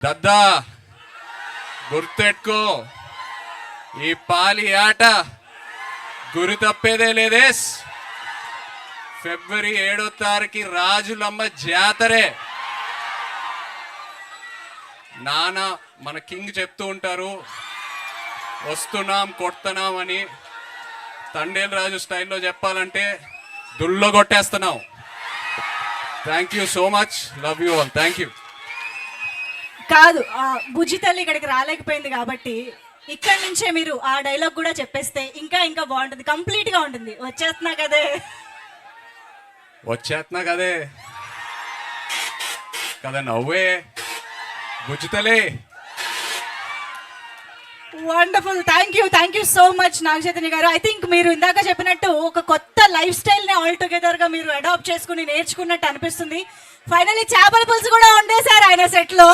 దద్దా గుర్తెట్టుకో, ఈ పాలి ఆట గురి తప్పేదే లేదేస్. ఫిబ్రవరి 7వ తారీఖు రాజులమ్మ జాతరే. నాన్న మన కింగ్ చెప్తూ ఉంటారు, వస్తున్నాం కొడుతున్నాం అని. తండేల్ రాజు స్టైల్లో చెప్పాలంటే దుల్లో కొట్టేస్తున్నాం. Thank you so much, love you all, thank you. కాదు, బుజ్జి తల్లి ఇక్కడికి రాలేకపోయింది కాబట్టి ఇక్కడి నుంచే మీరు ఆ డైలాగ్ కూడా చెప్పేస్తే ఇంకా ఇంకా బాగుంటుంది, కంప్లీట్ గా ఉంటుంది. వచ్చేస్తున్నా కదే కదా నవ్వే బుజ్జితలే. Wonderful, thank you so much Naga Chaitanya గారు. ఐ థింక్ మీరు ఇందాక చెప్పినట్టు ఒక కొత్త లైఫ్ స్టైల్ ని ఆల్ టుగెదర్ గా మీరు అడాప్ట్ చేసుకుని నేర్చుకున్నట్టు అనిపిస్తుంది. ఫైనల్లీ చేపల పులుసు కూడా వండేశారు ఆయన సెట్ లో.